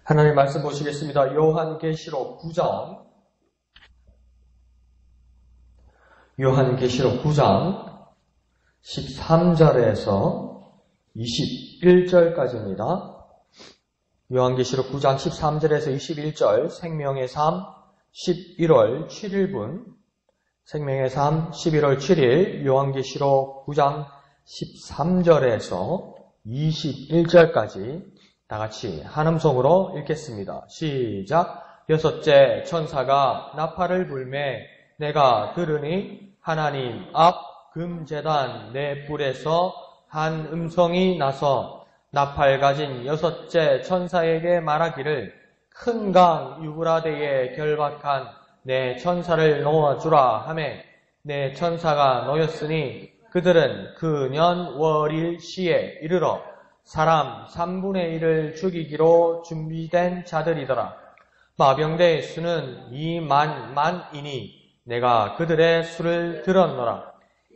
하나님 말씀 보시겠습니다. 요한계시록 9장 13절에서 21절까지입니다. 요한계시록 9장 13절에서 21절 생명의 삶 11월 7일분 생명의 삶 11월 7일 요한계시록 9장 13절에서 21절까지 다같이 한음성으로 읽겠습니다. 시작. 여섯째 천사가 나팔을 불매 내가 들으니 하나님 앞 금제단 네 뿔에서 한 음성이 나서 나팔 가진 여섯째 천사에게 말하기를 큰 강 유브라데에 결박한 내 천사를 놓아주라 하매 내 천사가 놓였으니 그들은 그 년 월일 시에 이르러 사람 3분의 1을 죽이기로 준비된 자들이더라. 마병대의 수는 2만이니 내가 그들의 수를 들었노라.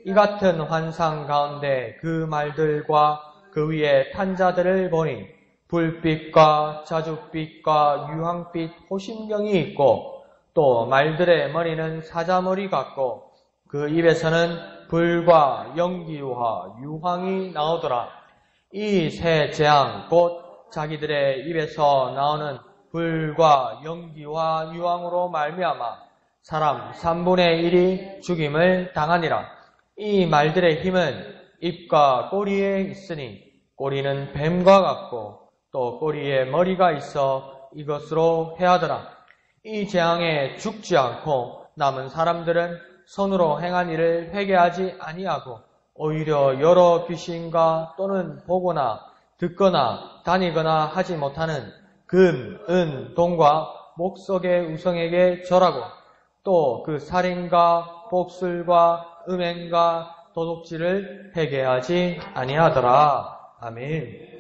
이 같은 환상 가운데 그 말들과 그 위에 탄 자들을 보니 불빛과 자줏빛과 유황빛 호심경이 있고 또 말들의 머리는 사자머리 같고 그 입에서는 불과 연기와 유황이 나오더라. 이 세 재앙 곧 자기들의 입에서 나오는 불과 연기와 유황으로 말미암아 사람 3분의 1이 죽임을 당하니라. 이 말들의 힘은 입과 꼬리에 있으니 꼬리는 뱀과 같고 또 꼬리에 머리가 있어 이것으로 해하더라. 이 재앙에 죽지 않고 남은 사람들은 손으로 행한 일을 회개하지 아니하고 오히려 여러 귀신과 또는 보거나 듣거나 다니거나 하지 못하는 금, 은, 동과 목석의 우성에게 절하고 또 그 살인과 복술과 음행과 도둑질을 회개하지 아니하더라. 아멘.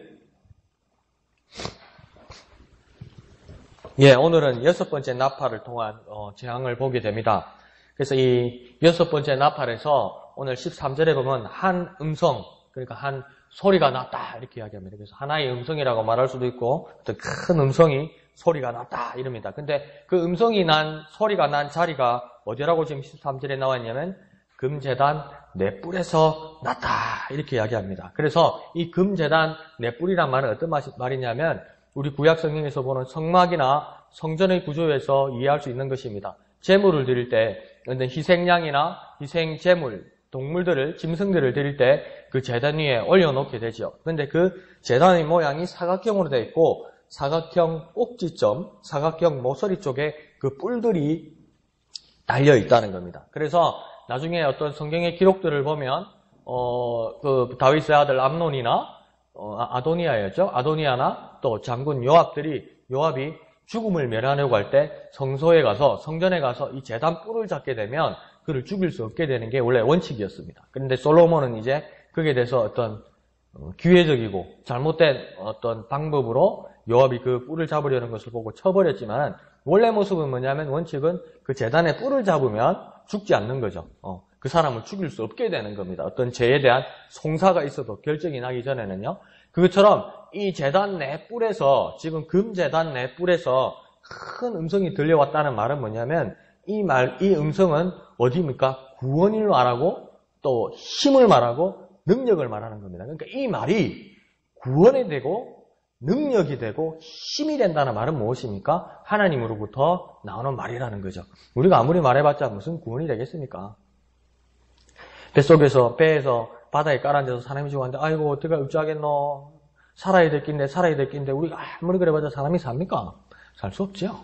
오늘은 여섯 번째 나팔을 통한 재앙을 보게 됩니다. 그래서 이 여섯 번째 나팔에서 오늘 13절에 보면 한 음성, 그러니까 한 소리가 났다 이렇게 이야기합니다. 그래서 하나의 음성이라고 말할 수도 있고 어떤 큰 음성이 소리가 났다 이럽니다. 근데 그 음성이 난 소리가 난 자리가 어디라고 지금 13절에 나와 있냐면 금제단 네 뿔에서 났다 이렇게 이야기합니다. 그래서 이 금제단 네 뿔이란 말은 어떤 말이냐면 우리 구약 성경에서 보는 성막이나 성전의 구조에서 이해할 수 있는 것입니다. 제물을 드릴 때 어떤 희생양이나 희생제물 동물들을, 짐승들을 드릴 때 그 제단 위에 올려놓게 되죠. 그런데 그 제단의 모양이 사각형으로 되어 있고 사각형 꼭지점, 사각형 모서리 쪽에 그 뿔들이 달려 있다는 겁니다. 그래서 나중에 어떤 성경의 기록들을 보면 그 다윗의 아들 암논이나 아도니아였죠. 아도니아나 또 장군 요압이 죽음을 멸하려고 할 때 성전에 가서 이 제단 뿔을 잡게 되면 그를 죽일 수 없게 되는 게 원래 원칙이었습니다. 그런데 솔로몬은 이제 거기에 대해서 어떤 기회적이고 잘못된 어떤 방법으로 요압이 그 뿔을 잡으려는 것을 보고 쳐버렸지만 원래 모습은 뭐냐면 원칙은 그 제단에 뿔을 잡으면 죽지 않는 거죠. 그 사람을 죽일 수 없게 되는 겁니다. 어떤 죄에 대한 송사가 있어도 결정이 나기 전에는요. 그것처럼 이 제단 네 뿔에서 지금 금제단 네 뿔에서 큰 음성이 들려왔다는 말은 뭐냐면 이 음성은 어디입니까? 구원을 말하고 또 힘을 말하고 능력을 말하는 겁니다. 그러니까 이 말이 구원이 되고 능력이 되고 힘이 된다는 말은 무엇입니까? 하나님으로부터 나오는 말이라는 거죠. 우리가 아무리 말해봤자 무슨 구원이 되겠습니까? 배에서 바다에 깔아앉아서 사람이 죽었는데 아이고 어떻게 어쩌겠노. 살아야 될 낀데 우리가 아무리 그래봤자 사람이 삽니까? 살 수 없죠.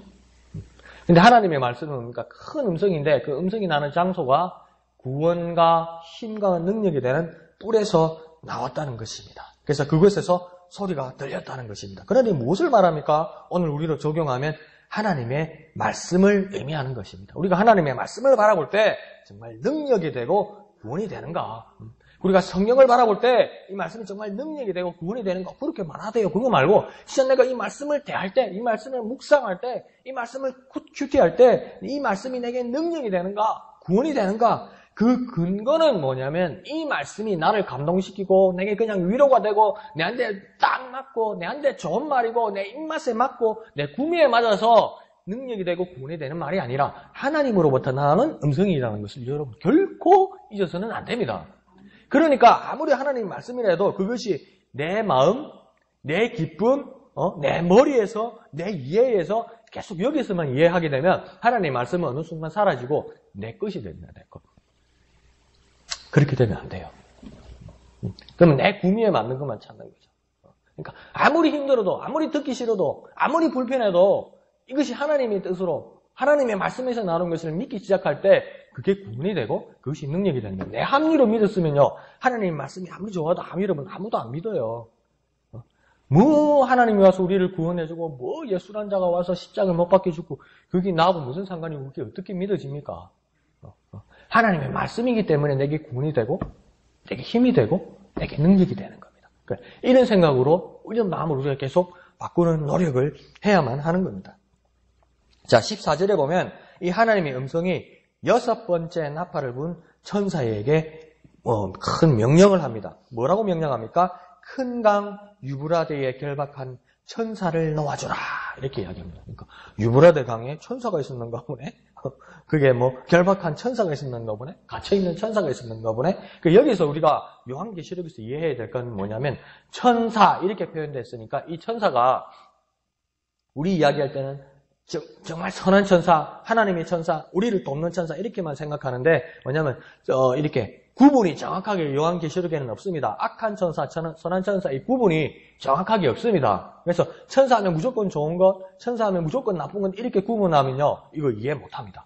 근데 하나님의 말씀은 그러니까 큰 음성인데 그 음성이 나는 장소가 구원과 힘과 능력이 되는 뿔에서 나왔다는 것입니다. 그래서 그곳에서 소리가 들렸다는 것입니다. 그러니 무엇을 말합니까? 오늘 우리로 적용하면 하나님의 말씀을 의미하는 것입니다. 우리가 하나님의 말씀을 바라볼 때 정말 능력이 되고 구원이 되는가? 우리가 성경을 바라볼 때 이 말씀이 정말 능력이 되고 구원이 되는가? 그렇게 말하대요. 그거 말고 진짜 내가 이 말씀을 대할 때, 이 말씀을 묵상할 때, 이 말씀을 큐티할 때 이 말씀이 내게 능력이 되는가? 구원이 되는가? 그 근거는 뭐냐면 이 말씀이 나를 감동시키고 내게 그냥 위로가 되고 내한테 딱 맞고 내한테 좋은 말이고 내 입맛에 맞고 내 구미에 맞아서 능력이 되고 구원이 되는 말이 아니라 하나님으로부터 나오는 음성이라는 것을 여러분 결코 잊어서는 안 됩니다. 그러니까 아무리 하나님 말씀이라도 그것이 내 마음, 내 기쁨, 내 머리에서, 내 이해에서 계속 여기서만 이해하게 되면 하나님 말씀은 어느 순간 사라지고 내 것이 됩니다. 내 것. 그렇게 되면 안 돼요. 그러면 내 구미에 맞는 것만 찾는 거죠. 그러니까 아무리 힘들어도, 아무리 듣기 싫어도, 아무리 불편해도 이것이 하나님의 뜻으로 하나님의 말씀에서 나오는 것을 믿기 시작할 때 그게 구원이 되고 그것이 능력이 되는 거예요. 내 합리로 믿었으면요. 하나님의 말씀이 아무리 좋아도 아무도 안 믿어요. 뭐 하나님이 와서 우리를 구원해주고 뭐 예수란 자가 와서 십자가를 못 박혀 죽고 그게 나하고 무슨 상관이고 그게 어떻게 믿어집니까? 하나님의 말씀이기 때문에 내게 구원이 되고 내게 힘이 되고 내게 능력이 되는 겁니다. 이런 생각으로 이런 마음으로 우리가 계속 바꾸는 노력을 해야만 하는 겁니다. 자, 14절에 보면 이 하나님의 음성이 6번째 나팔을 분 천사에게 큰 명령을 합니다. 뭐라고 명령합니까? 큰 강 유브라데에 결박한 천사를 놓아주라 이렇게 이야기합니다. 그러니까 유브라데 강에 천사가 있었는가 보네. 그게 결박한 천사가 있었는가 보네. 갇혀있는 천사가 있었는가 보네. 여기서 우리가 요한계시록에서 이해해야 될 건 뭐냐면 천사 이렇게 표현됐으니까 이 천사가 우리 이야기할 때는 정말 선한 천사, 하나님의 천사, 우리를 돕는 천사 이렇게만 생각하는데 뭐냐면 이렇게 구분이 정확하게 요한계시록에는 없습니다. 악한 천사, 선한 천사 이 구분이 정확하게 없습니다. 그래서 천사하면 무조건 좋은 것, 천사하면 무조건 나쁜 것 이렇게 구분하면요 이거 이해 못합니다.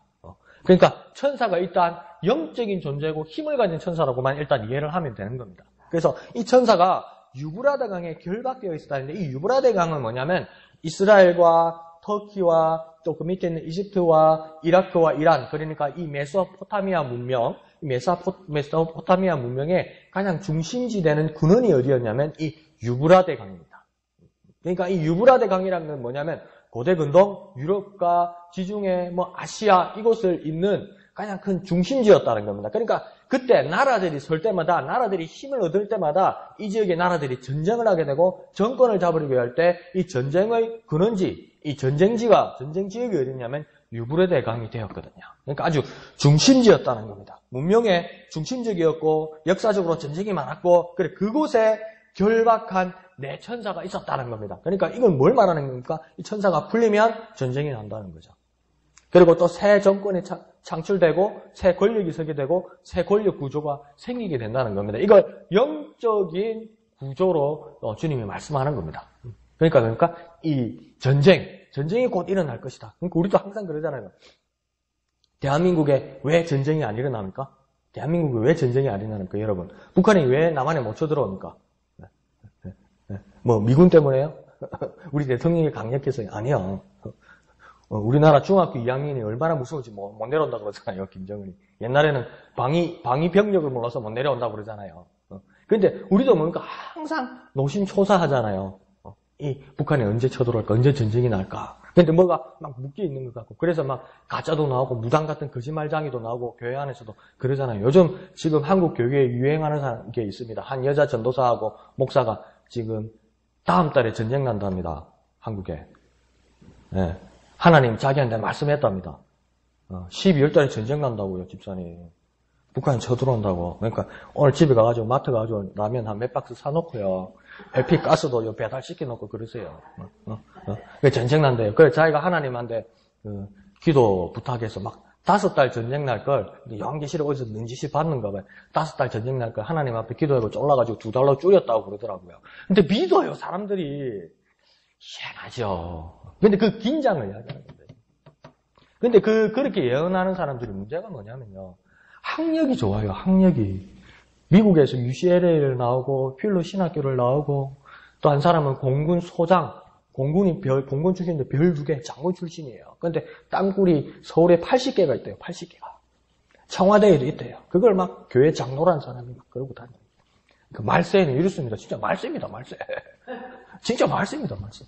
그러니까 천사가 일단 영적인 존재고 힘을 가진 천사라고만 일단 이해를 하면 되는 겁니다. 그래서 이 천사가 유브라데 강에 결박되어 있었다는데 이 유브라데 강은 뭐냐면 이스라엘과 터키와 또 그 밑에 있는 이집트와 이라크와 이란 그러니까 이 메소포타미아 문명 메소포타미아 문명의 가장 중심지되는 근원이 어디였냐면 이 유브라데 강입니다. 그러니까 이 유브라데 강이라는 건 뭐냐면 고대 근동 유럽과 지중해 아시아 이곳을 잇는 가장 큰 중심지였다는 겁니다. 그러니까 그때 나라들이 설 때마다 나라들이 힘을 얻을 때마다 이 지역의 나라들이 전쟁을 하게 되고 정권을 잡으려고 할 때 이 전쟁의 근원지 이 전쟁 지역이 어디냐면 유브라데 강이 되었거든요. 그러니까 아주 중심지였다는 겁니다. 문명의 중심지역이었고 역사적으로 전쟁이 많았고 그래 그곳에 결박한 내 천사가 있었다는 겁니다. 그러니까 이건 뭘 말하는 겁니까? 이 천사가 풀리면 전쟁이 난다는 거죠. 그리고 또 새 정권이 창출되고 새 권력이 서게 되고 새 권력 구조가 생기게 된다는 겁니다. 이걸 영적인 구조로 주님이 말씀하는 겁니다. 그러니까 이 전쟁이 곧 일어날 것이다. 그러니까 우리도 항상 그러잖아요. 대한민국에 왜 전쟁이 안 일어납니까? 대한민국에 왜 전쟁이 안 일어납니까? 여러분, 북한이 왜 남한에 못 쳐들어옵니까? 미군 때문에요? 우리 대통령이 강력해서 아니요. 우리나라 중학교 2학년이 얼마나 무서운지 못 내려온다고 그러잖아요. 김정은이. 옛날에는 방위 병력을 몰라서 못 내려온다고 그러잖아요. 그런데 우리도 뭡니까? 항상 노심초사하잖아요. 이 북한이 언제 쳐들어올까? 언제 전쟁이 날까? 근데 뭐가 막 묶여 있는 것 같고 그래서 막 가짜도 나오고 무당 같은 거짓말장이도 나오고 교회 안에서도 그러잖아요. 요즘 지금 한국 교회에 유행하는 게 있습니다. 한 여자 전도사하고 목사가 지금 다음 달에 전쟁 난답니다. 한국에. 네. 하나님 자기한테 말씀했답니다. 12월 달에 전쟁 난다고요, 집사님. 북한이 쳐들어온다고. 그러니까 오늘 집에 가가지고 마트 가가지고 라면 한 몇 박스 사놓고요. LP 가스도 배달시켜놓고 그러세요. 전쟁 난대요. 그래서 자기가 하나님한테 기도 부탁해서 막 5달 전쟁 날 걸, 요한계시록 어디서 능지시 받는가 봐요. 5달 전쟁 날 걸 하나님 앞에 기도하고 쫄라가지고 2달로 줄였다고 그러더라고요. 근데 믿어요, 사람들이. 희한하죠. 근데 그 긴장을 이야기하는 거예요. 근데 그렇게 예언하는 사람들이 문제가 뭐냐면요. 학력이 좋아요, 학력이. 미국에서 UCLA를 나오고, 필로 신학교를 나오고, 또 한 사람은 공군 소장, 공군 출신인데 별 2개, 장군 출신이에요. 근데 땅굴이 서울에 80개가 있대요, 80개가. 청와대에도 있대요. 그걸 막 교회 장로란 사람이 막 그러고 다녀요. 그 말세는 이렇습니다. 진짜 말세입니다, 말세. 진짜 말세입니다, 말세.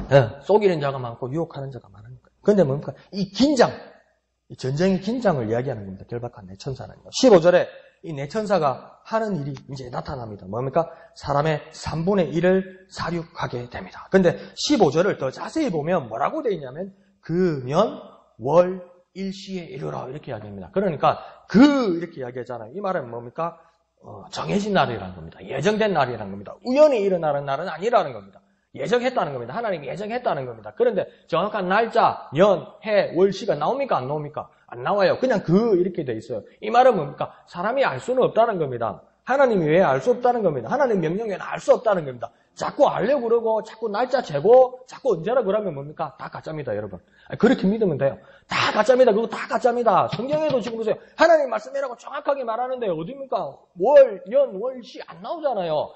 네, 속이는 자가 많고 유혹하는 자가 많으니까. 근데 뭡니까? 이 긴장. 이 전쟁의 긴장을 이야기하는 겁니다. 결박한 내 천사는요. 15절에 이 내 천사가 하는 일이 이제 나타납니다. 뭡니까? 사람의 3분의 1을 사륙하게 됩니다. 근데 15절을 더 자세히 보면 뭐라고 되어 있냐면 금연, 월, 일시에 이르러 이렇게 이야기합니다. 그러니까 이렇게 이야기하잖아요. 이 말은 뭡니까? 정해진 날이라는 겁니다. 예정된 날이라는 겁니다. 우연히 일어나는 날은 아니라는 겁니다. 예정했다는 겁니다. 하나님이 예정했다는 겁니다. 그런데 정확한 날짜, 년, 해, 월, 시가 나옵니까? 안 나옵니까? 안 나와요. 그냥 이렇게 돼 있어요. 이 말은 뭡니까? 사람이 알 수는 없다는 겁니다. 하나님이 왜 알 수 없다는 겁니다. 하나님 명령에는 알 수 없다는 겁니다. 자꾸 알려고 그러고 자꾸 날짜 재고 자꾸 언제라 그러면 뭡니까? 다 가짜입니다, 여러분. 그렇게 믿으면 돼요. 다 가짜입니다. 그거 다 가짜입니다. 성경에도 지금 보세요. 하나님 말씀이라고 정확하게 말하는데 어디입니까? 월, 연, 월, 시 안 나오잖아요.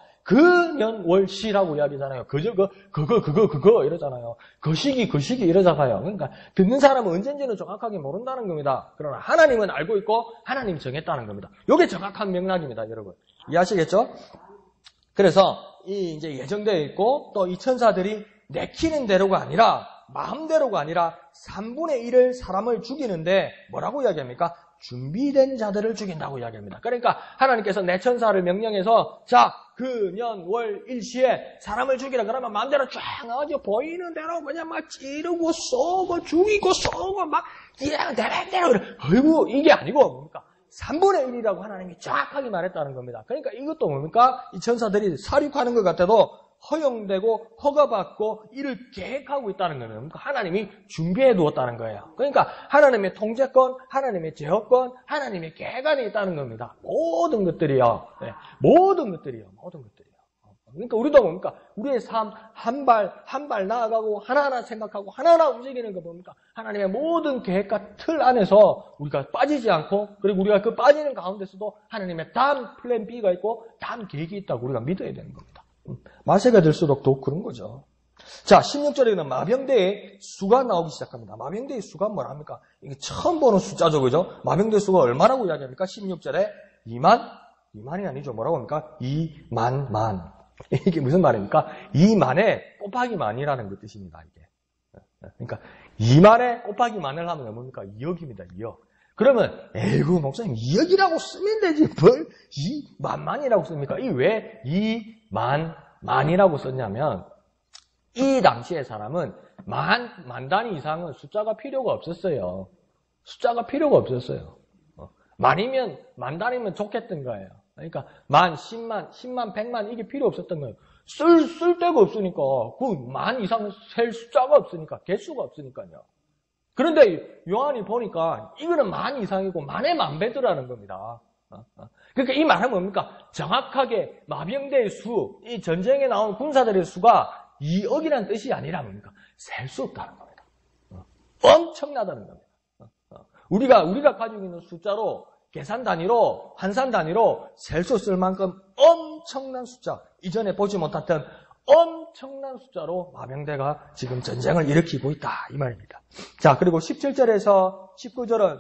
년, 월, 시라고 이야기잖아요. 그거 이러잖아요. 그 시기 이러잖아요. 그러니까 듣는 사람은 언젠지는 정확하게 모른다는 겁니다. 그러나 하나님은 알고 있고 하나님이 정했다는 겁니다. 이게 정확한 명락입니다, 여러분. 이해하시겠죠? 그래서 이제 예정되어 있고 또 이 천사들이 내키는 대로가 아니라 마음대로가 아니라 3분의 1을 사람을 죽이는데 뭐라고 이야기합니까? 준비된 자들을 죽인다고 이야기합니다. 그러니까 하나님께서 내 천사를 명령해서 자, 년, 월, 일시에 사람을 죽이라 그러면 마음대로 쫙 아주 보이는 대로 그냥 막 찌르고 쏘고 죽이고 쏘고 막 그냥 대로 아이고 이게 아니고 뭡니까? 3분의 1이라고 하나님이 정확하게 말했다는 겁니다. 그러니까 이것도 뭡니까? 이 천사들이 사륙하는 것 같아도 허용되고 허가받고 이를 계획하고 있다는 거예요. 그러니까 하나님이 준비해 두었다는 거예요. 그러니까 하나님의 통제권, 하나님의 제어권, 하나님의 계획안이 있다는 겁니다. 모든 것들이요. 네, 모든 것들이요. 그러니까 우리도 뭡니까? 우리의 삶 한 발 나아가고 하나하나 생각하고 하나하나 움직이는 거 뭡니까? 하나님의 모든 계획과 틀 안에서 우리가 빠지지 않고 그리고 우리가 그 빠지는 가운데서도 하나님의 다음 플랜 B가 있고 다음 계획이 있다고 우리가 믿어야 되는 겁니다. 마세가 될수록 더욱 그런 거죠. 자, 16절에는 마병대의 수가 나오기 시작합니다. 마병대의 수가 뭐랍니까? 이게 처음 보는 숫자죠, 그죠? 마병대의 수가 얼마라고 이야기합니까? 16절에 2만이 아니죠. 뭐라고 합니까? 2만. 이게 무슨 말입니까? 2만에 곱하기 만이라는 그 뜻입니다, 이게. 그러니까 2만에 곱하기 만을 하면 뭡니까? 2억입니다, 2억. 그러면 에이구 목사님 2억이라고 쓰면 되지 뭘 2만만이라고 씁니까? 이 왜 2만만이라고 썼냐면 이 당시의 사람은 만 단위 이상은 숫자가 필요가 없었어요. 만이면 만 단위면 좋겠던 거예요. 그러니까 만, 10만, 100만 이게 필요 없었던 거예요. 쓸 데가 없으니까 그 만 이상은 셀 숫자가 없으니까 개수가 없으니까요. 그런데 요한이 보니까 이거는 만 이상이고 만의 만배더라는 겁니다. 그러니까 이 말은 뭡니까? 정확하게 마병대의 수, 이 전쟁에 나온 군사들의 수가 2억이라는 뜻이 아니라 뭡니까? 셀 수 없다는 겁니다. 엄청나다는 겁니다. 우리가 가지고 있는 숫자로 계산 단위로, 환산 단위로 셀 수 없을 만큼 엄청난 숫자, 이전에 보지 못했던 엄청난 숫자로 마병대가 지금 전쟁을 일으키고 있다. 이 말입니다. 자, 그리고 17절에서 19절은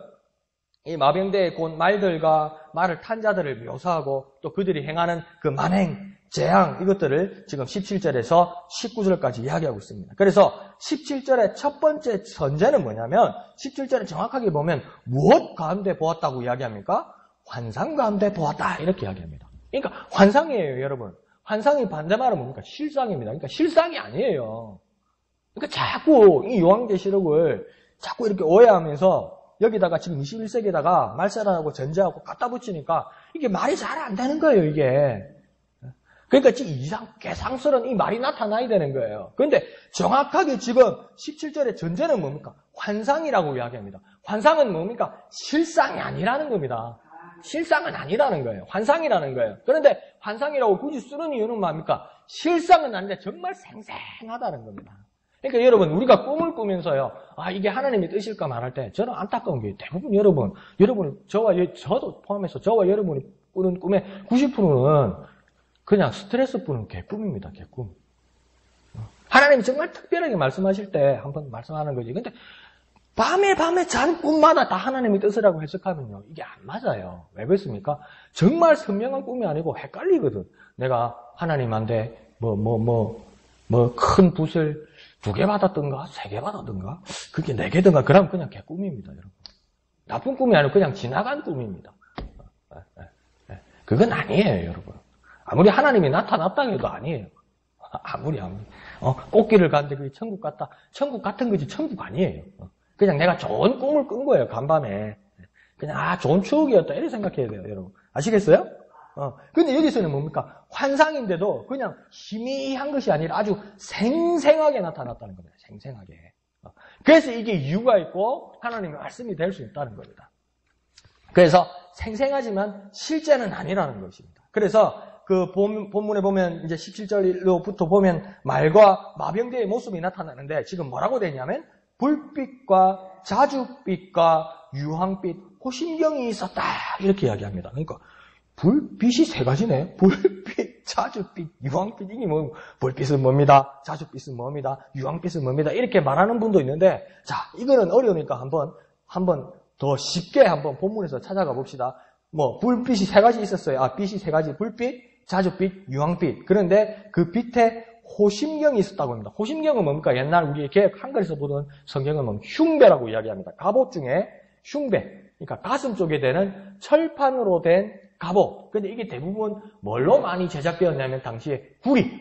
이 마병대의 곧 말들과 말을 탄 자들을 묘사하고 또 그들이 행하는 그 만행, 재앙 이것들을 지금 17절에서 19절까지 이야기하고 있습니다. 그래서 17절의 첫 번째 전제는 뭐냐면 17절에 정확하게 보면 무엇 가운데 보았다고 이야기합니까? 환상 가운데 보았다 이렇게 이야기합니다. 그러니까 환상이에요, 여러분. 환상의 반대말은 뭡니까? 실상입니다. 그러니까 실상이 아니에요. 그러니까 자꾸 이 요한계시록을 자꾸 이렇게 오해하면서 여기다가 지금 21세기에다가 말세라고 전제하고 갖다 붙이니까 이게 말이 잘 안 되는 거예요, 이게. 그러니까 지금 개상스러운 이 말이 나타나야 되는 거예요. 그런데 정확하게 지금 17절의 전제는 뭡니까? 환상이라고 이야기합니다. 환상은 뭡니까? 실상이 아니라는 겁니다. 실상은 아니라는 거예요. 환상이라는 거예요. 그런데 환상이라고 굳이 쓰는 이유는 뭡니까? 실상은 아닌데 정말 생생하다는 겁니다. 그러니까 여러분, 우리가 꿈을 꾸면서요, 이게 하나님의 뜻일까 말할 때 저는 안타까운 게 대부분 저도 포함해서 저와 여러분이 꾸는 꿈의 90%는 그냥 스트레스 뿌는 개꿈입니다, 개꿈. 하나님이 정말 특별하게 말씀하실 때 한번 말씀하는 거지. 근데 밤에 잔 꿈마다 다 하나님의 뜻이라고 해석하면요, 이게 안 맞아요. 왜 그렇습니까? 정말 선명한 꿈이 아니고 헷갈리거든. 내가 하나님한테 큰 붓을 2개 받았던가 3개 받았던가 그게 4개든가 그러면 그냥 개꿈입니다, 여러분. 나쁜 꿈이 아니고 그냥 지나간 꿈입니다. 그건 아니에요, 여러분. 아무리 하나님이 나타났다 해도 아니에요. 아무리. 꽃길을 갔는데 그게 천국 같다. 천국 같은 거지 천국 아니에요. 그냥 내가 좋은 꿈을 꾼 거예요, 간밤에. 그냥, 좋은 추억이었다. 이렇게 생각해야 돼요, 여러분. 아시겠어요? 근데 여기서는 뭡니까? 환상인데도 그냥 희미한 것이 아니라 아주 생생하게 나타났다는 겁니다. 생생하게. 그래서 이게 이유가 있고 하나님의 말씀이 될 수 있다는 겁니다. 그래서 생생하지만 실제는 아니라는 것입니다. 그래서 그 본문에 보면 이제 17절로부터 보면 말과 마병대의 모습이 나타나는데 지금 뭐라고 되냐면 불빛과 자줏빛과 유황빛, 호심경이 있었다. 이렇게 이야기합니다. 그러니까 불빛이 세 가지네. 불빛, 자줏빛, 유황빛. 이게 뭐 불빛은 뭡니다. 자줏빛은 뭡니다. 유황빛은 뭡니다. 이렇게 말하는 분도 있는데 자, 이거는 어려우니까 한번 더 쉽게 한번 본문에서 찾아가 봅시다. 불빛이 세 가지 있었어요. 빛이 세 가지. 불빛, 자줏빛, 유황빛. 그런데 그 빛에 호심경이 있었다고 합니다. 호심경은 뭡니까? 옛날 우리 개혁 한글에서 보던 성경은 뭐 흉배라고 이야기합니다. 갑옷 중에 흉배. 그러니까 가슴 쪽에 되는 철판으로 된 갑옷. 근데 이게 대부분 뭘로 많이 제작되었냐면 당시에 구리.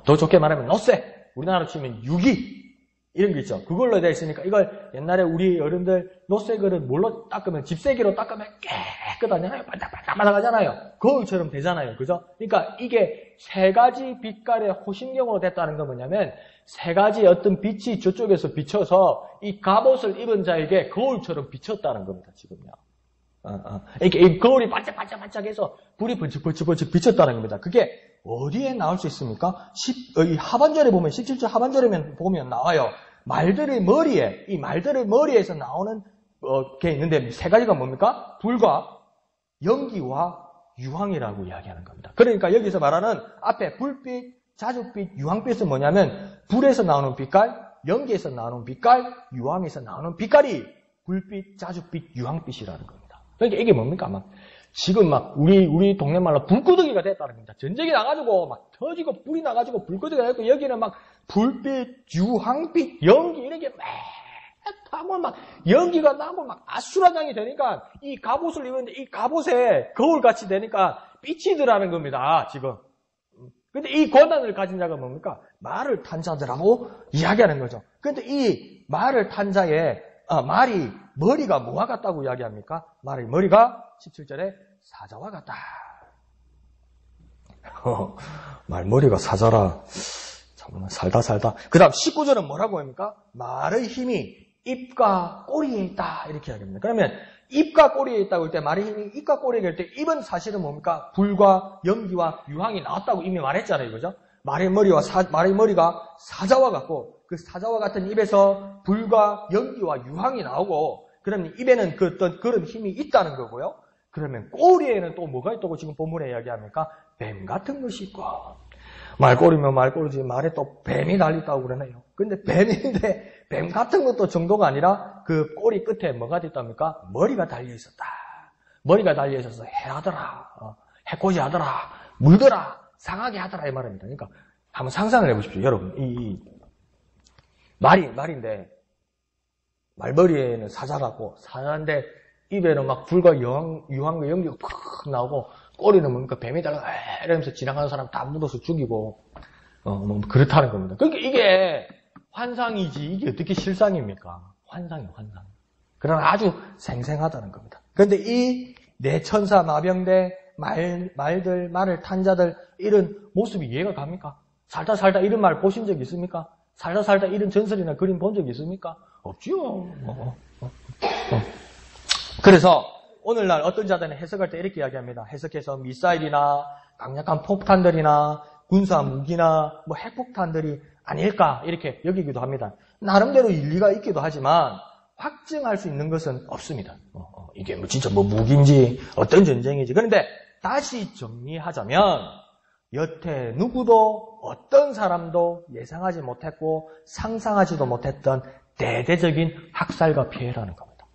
더 좋게 말하면 노쇠. 우리나라로 치면 유기. 이런 게 있죠. 그걸로 되어 있으니까 이걸 옛날에 우리 어른들 노쇠 그릇 뭘로 닦으면 집세기로 닦으면 깨끗하잖아요. 반짝반짝하잖아요. 거울처럼 되잖아요. 그죠? 그러니까 이게 세 가지 빛깔의 호심경으로 됐다는 건 뭐냐면 세 가지 어떤 빛이 저쪽에서 비쳐서 이 갑옷을 입은 자에게 거울처럼 비쳤다는 겁니다. 지금요. 이렇게 이 거울이 반짝반짝반짝해서 불이 번쩍번쩍 비쳤다는 겁니다. 그게 어디에 나올 수 있습니까? 이 하반절에 보면 17절 하반절에 보면 나와요. 말들의 머리에 이 말들의 머리에서 나오는 게 있는데 세 가지가 뭡니까? 불과 연기와 유황이라고 이야기하는 겁니다. 그러니까 여기서 말하는 앞에 불빛, 자줏빛, 유황빛은 뭐냐면 불에서 나오는 빛깔, 연기에서 나오는 빛깔, 유황에서 나오는 빛깔이 불빛, 자줏빛, 유황빛이라는 겁니다. 그러니까 이게 뭡니까? 지금 우리 동네 말로 불구덩이가 됐다는 겁니다. 전쟁이 나가지고 터지고 불이 나가지고 불구덩이가 됐고 여기는 불빛, 유황빛, 연기 이런 게 타고 연기가 나고 아수라장이 되니까 이 갑옷을 입었는데 이 갑옷에 거울같이 되니까 빛이 들어가는 겁니다. 지금. 근데 이 권한을 가진 자가 뭡니까? 말을 탄 자들하고 이야기하는 거죠. 근데 이 말을 탄 자의 말이 머리가 뭐와 같다고 이야기합니까? 말의 머리가 17절에 사자와 같다. 말머리가 사자라. 잠깐만, 살다. 그 다음 19절은 뭐라고 합니까? 말의 힘이 입과 꼬리에 있다. 이렇게 이야기합니다. 그러면 입과 꼬리에 있다고 할 때 말의 힘이 입과 꼬리에 있을 때 입은 사실은 뭡니까? 불과 연기와 유황이 나왔다고 이미 말했잖아요. 그죠? 말의 머리가 사자와 같고 그 사자와 같은 입에서 불과 연기와 유황이 나오고 그러면 입에는 어떤 그런 힘이 있다는 거고요. 그러면 꼬리에는 또 뭐가 있다고 지금 본문에 이야기합니까? 뱀 같은 것이 있고 말꼬리면 말꼬리지 말에 또 뱀이 달렸다고 그러네요. 근데 뱀인데 뱀 같은 것도 정도가 아니라 그 꼬리 끝에 뭐가 됐답니까? 머리가 달려있었다. 머리가 달려있어서 해하더라. 해코지하더라. 물더라. 상하게 하더라 이 말입니다. 그러니까 한번 상상을 해보십시오. 여러분 이 말인데 말머리에는 사자라고 사자인데 입에는 불과 유황과 연기가 팍 나오고 꼬리는 뭡니까? 뱀이 달라 이러면서 지나가는 사람 다 묻어서 죽이고 그렇다는 겁니다. 그러니까 이게 환상이지 이게 어떻게 실상입니까? 환상이에요, 환상. 그러나 아주 생생하다는 겁니다. 그런데 이 내천사 마병대 말을 탄 자들 이런 모습이 이해가 갑니까? 살다 이런 말 보신 적 있습니까? 살다 이런 전설이나 그림 본 적 있습니까? 없지요. 그래서 오늘날 어떤 자들은 해석할 때 이렇게 이야기합니다. 해석해서 미사일이나 강력한 폭탄들이나 군사 무기나 핵폭탄들이 아닐까 이렇게 여기기도 합니다. 나름대로 일리가 있기도 하지만 확증할 수 있는 것은 없습니다. 이게 진짜 무기인지 어떤 전쟁인지. 그런데 다시 정리하자면 여태 누구도 어떤 사람도 예상하지 못했고 상상하지도 못했던 대대적인 학살과 피해라는 겁니다.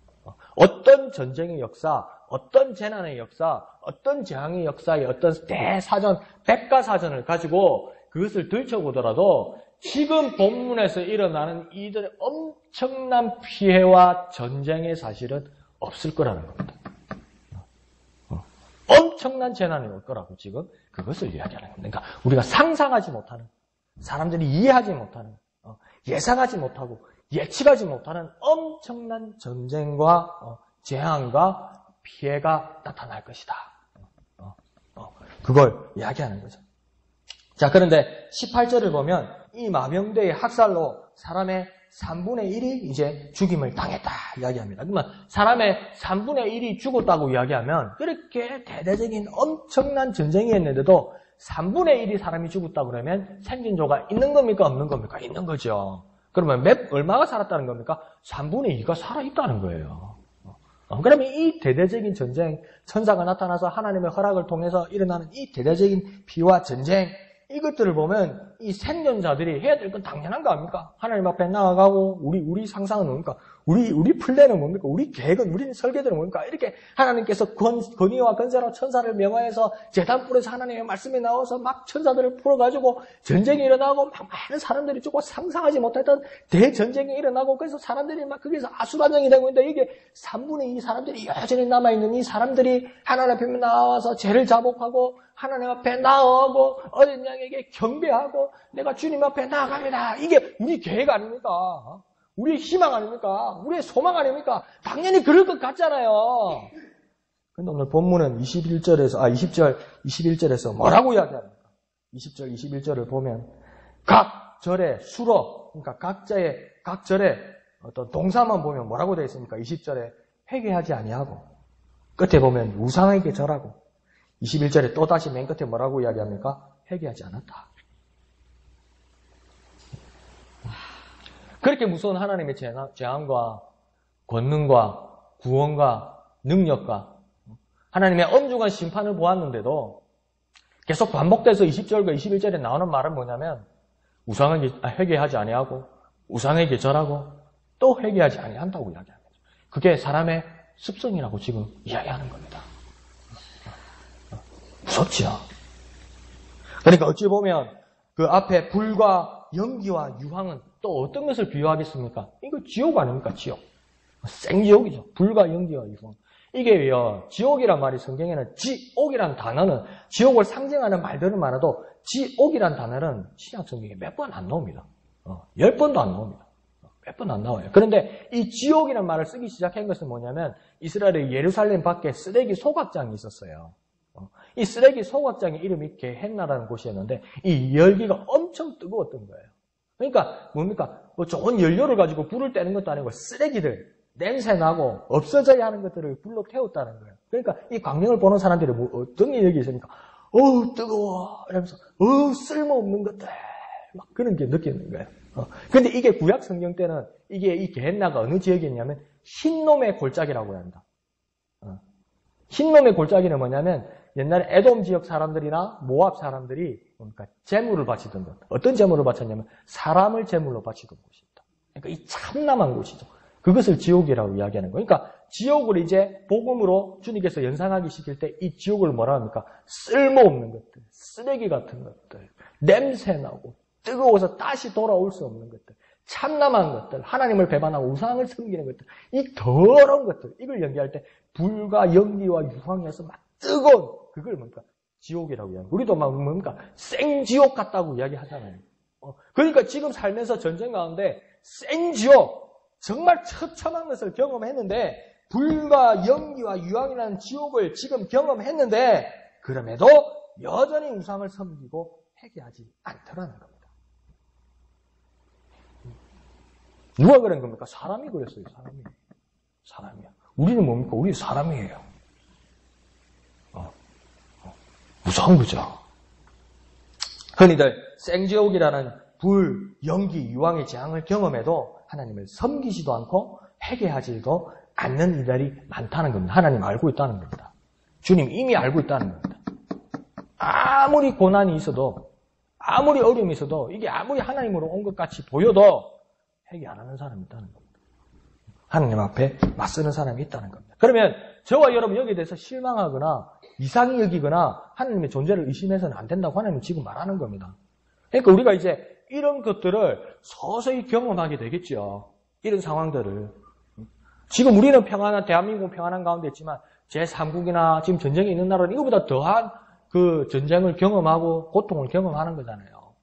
어떤 전쟁의 역사, 어떤 재난의 역사, 어떤 재앙의 역사의 어떤 대사전, 백과사전을 가지고 그것을 들춰보더라도 지금 본문에서 일어나는 이들의 엄청난 피해와 전쟁의 사실은 없을 거라는 겁니다. 엄청난 재난이 올 거라고 지금 그것을 이야기하는 겁니다. 그러니까 우리가 상상하지 못하는, 사람들이 이해하지 못하는, 예상하지 못하고 예측하지 못하는 엄청난 전쟁과 재앙과 피해가 나타날 것이다. 그걸 이야기하는 거죠. 자, 그런데 18절을 보면 이 마병대의 학살로 사람의 3분의 1이 이제 죽임을 당했다 이야기합니다. 그러면 사람의 3분의 1이 죽었다고 이야기하면 그렇게 대대적인 엄청난 전쟁이었는데도 3분의 1이 사람이 죽었다고 그러면 생존자가 있는 겁니까? 없는 겁니까? 있는 거죠. 그러면 얼마가 살았다는 겁니까? 3분의 2가 살아있다는 거예요. 그러면 이 대대적인 전쟁, 천사가 나타나서 하나님의 허락을 통해서 일어나는 이 대대적인 피와 전쟁, 이것들을 보면 이 생존자들이 해야 될 건 당연한 거 아닙니까? 하나님 앞에 나아가고 우리 상상은 뭡니까? 우리 플랜은 뭡니까? 우리 계획은, 우리 설계들은 뭡니까? 이렇게 하나님께서 권위와 건세로 천사를 명하여서 제단불에서 하나님의 말씀이 나와서 막 천사들을 풀어가지고 전쟁이 일어나고 막 많은 사람들이 죽고 상상하지 못했던 대전쟁이 일어나고 그래서 사람들이 막 거기서 아수라장이 되고 있는데 이게 3분의 2 사람들이 여전히 남아있는 이 사람들이 하나님 앞에 나와서 죄를 자복하고 하나님 앞에 나아가고 어린 양에게 경배하고 내가 주님 앞에 나아갑니다. 이게 우리 계획 아닙니까? 우리의 희망 아닙니까? 우리의 소망 아닙니까? 당연히 그럴 것 같잖아요. 근데 오늘 본문은 20절, 21절에서 뭐라고 이야기합니까? 20절, 21절을 보면 각 절의 수로, 그러니까 각 절의 어떤 동사만 보면 뭐라고 되어 있습니까? 20절에 회개하지 아니하고 끝에 보면 우상에게 절하고 21절에 또다시 맨 끝에 뭐라고 이야기합니까? 회개하지 않았다. 그렇게 무서운 하나님의 재앙과 권능과 구원과 능력과 하나님의 엄중한 심판을 보았는데도 계속 반복돼서 20절과 21절에 나오는 말은 뭐냐면 우상에게 회개하지 아니하고 우상에게 절하고 또 회개하지 아니한다고 이야기하는 거죠. 그게 사람의 습성이라고 지금 이야기하는 겁니다. 무섭죠. 그러니까 어찌 보면 그 앞에 불과 연기와 유황은 또 어떤 것을 비유하겠습니까? 이거 지옥 아닙니까? 지옥. 생지옥이죠. 불과 연기와 유황. 이게요, 지옥이란 말이 성경에는 지옥이란 단어는 지옥을 상징하는 말들은 많아도 지옥이란 단어는 신약 성경에 몇 번 안 나옵니다. 10번도 안 나옵니다. 몇 번 안 나와요. 그런데 이 지옥이란 말을 쓰기 시작한 것은 뭐냐면 이스라엘의 예루살렘 밖에 쓰레기 소각장이 있었어요. 이 쓰레기 소각장의 이름이 게헨나라는 곳이었는데 이 열기가 엄청 뜨거웠던 거예요. 그러니까 뭡니까? 뭐 좋은 연료를 가지고 불을 떼는 것도 아니고 쓰레기들, 냄새나고 없어져야 하는 것들을 불로 태웠다는 거예요. 그러니까 이 광경을 보는 사람들이 뭐 어떤 일이 있으니까 뜨거워 이러면서 쓸모없는 것들 막 그런 게 느끼는 거예요. 근데 이게 구약 성경 때는 이게 이 게헨나가 어느 지역에 있냐면 흰놈의 골짜기라고 합니다. 흰놈의 골짜기는 뭐냐면 옛날에 에돔 지역 사람들이나 모압 사람들이 그러니까 제물을 바치던 것. 어떤 제물을 바쳤냐면 사람을 제물로 바치던 곳입니다. 그러니까 이 참남한 곳이죠. 그것을 지옥이라고 이야기하는 거예요. 그러니까 지옥을 이제 복음으로 주님께서 연상하기 시킬 때 이 지옥을 뭐라 합니까? 쓸모없는 것들, 쓰레기 같은 것들, 냄새나고 뜨거워서 다시 돌아올 수 없는 것들, 참남한 것들, 하나님을 배반하고 우상을 섬기는 것들, 이 더러운 것들, 이걸 연기할 때 불과 연기와 유황에서 막 뜨거운 그걸 뭡니까? 지옥이라고 이야기합니다. 우리도 막 뭡니까? 생지옥 같다고 이야기하잖아요. 그러니까 지금 살면서 전쟁 가운데 생지옥, 정말 처참한 것을 경험했는데 불과 연기와 유황이라는 지옥을 지금 경험했는데 그럼에도 여전히 우상을 섬기고 회개하지 않더라는 겁니다. 누가 그런 겁니까? 사람이 그랬어요. 사람이야. 우리는 뭡니까? 우리 사람이에요. 무서운 거죠. 흔히들 생지옥이라는 불, 연기, 유황의 재앙을 경험해도 하나님을 섬기지도 않고 회개하지도 않는 이들이 많다는 겁니다. 하나님 알고 있다는 겁니다. 주님 이미 알고 있다는 겁니다. 아무리 고난이 있어도 아무리 어려움이 있어도 이게 아무리 하나님으로 온 것 같이 보여도 회개 안 하는 사람이 있다는 겁니다. 하나님 앞에 맞서는 사람이 있다는 겁니다. 그러면 저와 여러분 여기에 대해서 실망하거나 이상히 여기거나 하나님의 존재를 의심해서는 안 된다고 하나님은 지금 말하는 겁니다. 그러니까 우리가 이제 이런 것들을 서서히 경험하게 되겠죠. 이런 상황들을. 지금 우리는 대한민국은 평안한 가운데 있지만 제3국이나 지금 전쟁이 있는 나라는 이거보다 더한 그 전쟁을 경험하고 고통을 경험하는 거잖아요.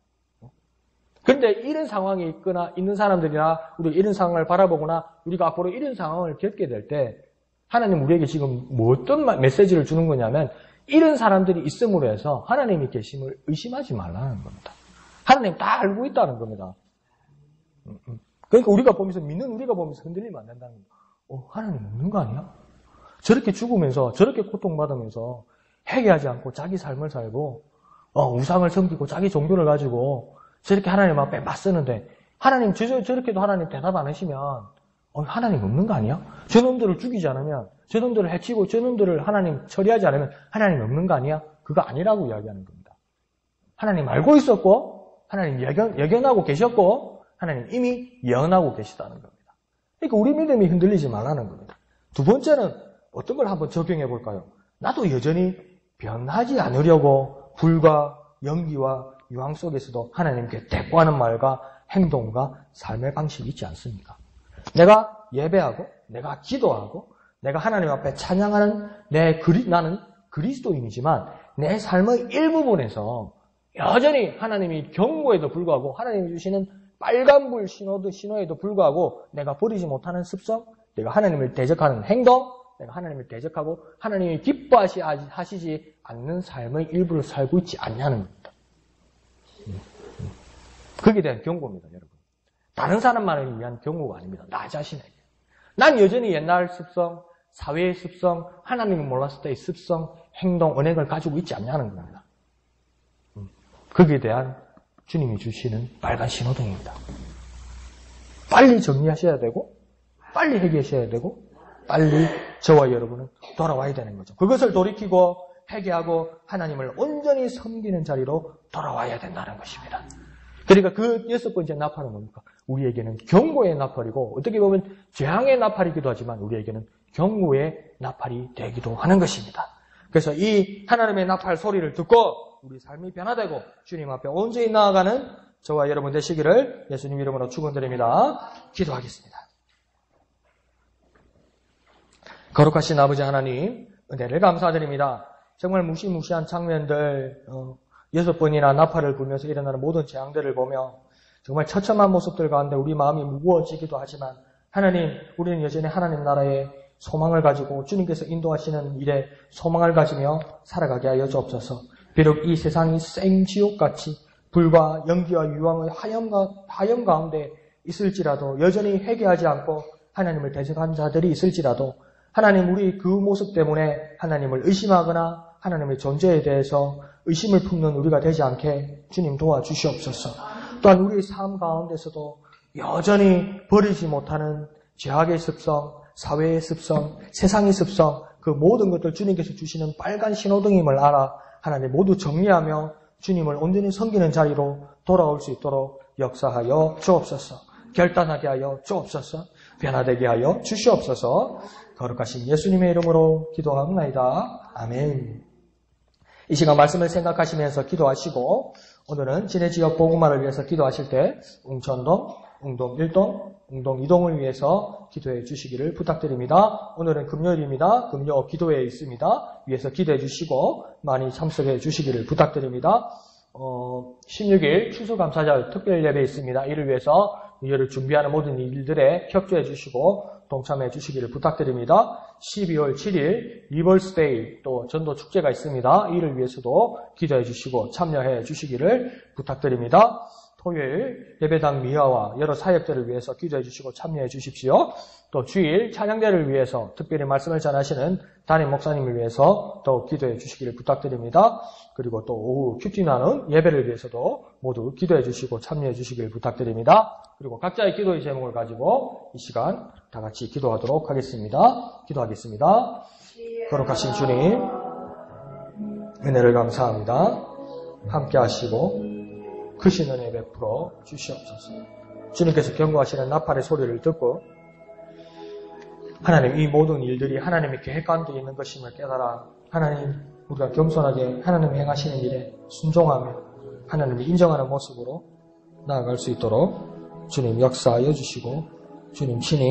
그런데 이런 상황이 있는 사람들이나 우리 이런 상황을 바라보거나 우리가 앞으로 이런 상황을 겪게 될 때 하나님 우리에게 지금 어떤 메시지를 주는 거냐면 이런 사람들이 있음으로 해서 하나님이 계심을 의심하지 말라는 겁니다. 하나님 다 알고 있다는 겁니다. 그러니까 우리가 보면서 믿는 우리가 보면서 흔들리면 안 된다는 거예요. 하나님 없는 거 아니야? 저렇게 죽으면서 저렇게 고통받으면서 회개하지 않고 자기 삶을 살고 우상을 섬기고 자기 종교를 가지고 저렇게 하나님 앞에 맞서는데 하나님 저렇게도 하나님 대답 안 하시면 하나님 없는 거 아니야? 저놈들을 죽이지 않으면 저놈들을 해치고 저놈들을 하나님 처리하지 않으면 하나님 없는 거 아니야? 그거 아니라고 이야기하는 겁니다. 하나님 알고 있었고 하나님 예견하고 계셨고 하나님 이미 예언하고 계시다는 겁니다. 그러니까 우리 믿음이 흔들리지 말라는 겁니다. 두 번째는 어떤 걸 한번 적용해 볼까요? 나도 여전히 변하지 않으려고 불과 연기와 유황 속에서도 하나님께 대꾸하는 말과 행동과 삶의 방식이 있지 않습니까? 내가 예배하고 내가 기도하고 내가 하나님 앞에 찬양하는 나는 그리스도인이지만 내 삶의 일부분에서 여전히 하나님이 경고에도 불구하고 하나님이 주시는 빨간불 신호에도 불구하고 내가 버리지 못하는 습성, 내가 하나님을 대적하는 행동, 내가 하나님을 대적하고 하나님이 기뻐하시지 않는 삶의 일부를 살고 있지 않냐는 겁니다. 거기에 대한 경고입니다, 여러분. 다른 사람만을 위한 경고가 아닙니다. 나 자신에게. 난 여전히 옛날 습성, 사회의 습성, 하나님을 몰랐을 때의 습성, 행동, 언행을 가지고 있지 않냐는 겁니다. 거기에 대한 주님이 주시는 빨간 신호등입니다. 빨리 정리하셔야 되고, 빨리 회개하셔야 되고, 빨리 저와 여러분은 돌아와야 되는 거죠. 그것을 돌이키고 회개하고 하나님을 온전히 섬기는 자리로 돌아와야 된다는 것입니다. 그러니까 그 6번째 나팔은 뭡니까? 우리에게는 경고의 나팔이고 어떻게 보면 재앙의 나팔이기도 하지만 우리에게는 경고의 나팔이 되기도 하는 것입니다. 그래서 이 하나님의 나팔 소리를 듣고 우리 삶이 변화되고 주님 앞에 온전히 나아가는 저와 여러분 되시기를 예수님 이름으로 축원드립니다. 기도하겠습니다. 거룩하신 아버지 하나님, 은혜를 감사드립니다. 정말 무시무시한 장면들, 6번이나 나팔을 불면서 일어나는 모든 재앙들을 보며 정말 처참한 모습들 가운데 우리 마음이 무거워지기도 하지만 하나님, 우리는 여전히 하나님 나라의 소망을 가지고 주님께서 인도하시는 일에 소망을 가지며 살아가게 하여 주옵소서. 비록 이 세상이 생지옥같이 불과 연기와 유황의 하염 가운데 있을지라도 여전히 회개하지 않고 하나님을 대적한 자들이 있을지라도 하나님 우리 그 모습 때문에 하나님을 의심하거나 하나님의 존재에 대해서 의심을 품는 우리가 되지 않게 주님 도와주시옵소서. 또한 우리의 삶 가운데서도 여전히 버리지 못하는 죄악의 습성, 사회의 습성, 세상의 습성 그 모든 것들 주님께서 주시는 빨간 신호등임을 알아 하나님 모두 정리하며 주님을 온전히 섬기는 자리로 돌아올 수 있도록 역사하여 주옵소서. 결단하게 하여 주옵소서. 변화되게 하여 주시옵소서. 거룩하신 예수님의 이름으로 기도합니다. 아멘. 이 시간 말씀을 생각하시면서 기도하시고 오늘은 진해지역 복음화를 위해서 기도하실 때 웅천동, 웅동 1동, 웅동 2동을 위해서 기도해 주시기를 부탁드립니다. 오늘은 금요일입니다. 금요 기도회에 있습니다. 위해서 기도해 주시고 많이 참석해 주시기를 부탁드립니다. 16일 추수감사절 특별 예배 있습니다. 이를 위해서 이를 준비하는 모든 일들에 협조해 주시고 동참해 주시기를 부탁드립니다. 12월 7일 리버스데이 또 전도 축제가 있습니다. 이를 위해서도 기도해 주시고 참여해 주시기를 부탁드립니다. 토요일 예배당 미화와 여러 사역들을 위해서 기도해 주시고 참여해 주십시오. 또 주일 찬양대를 위해서 특별히 말씀을 전하시는 담임 목사님을 위해서 또 기도해 주시기를 부탁드립니다. 그리고 또 오후 큐티나는 예배를 위해서도 모두 기도해 주시고 참여해 주시기를 부탁드립니다. 그리고 각자의 기도의 제목을 가지고 이 시간 다 같이 기도하도록 하겠습니다. 기도하겠습니다. 거룩하신 주님, 은혜를 감사합니다. 함께 하시고 크신 은혜 베풀어 주시옵소서. 주님께서 경고하시는 나팔의 소리를 듣고 하나님 이 모든 일들이 하나님의 계획 가운데 있는 것임을 깨달아 하나님 우리가 겸손하게 하나님이 행하시는 일에 순종하며 하나님을 인정하는 모습으로 나아갈 수 있도록 주님 역사하여 주시고 주님 친히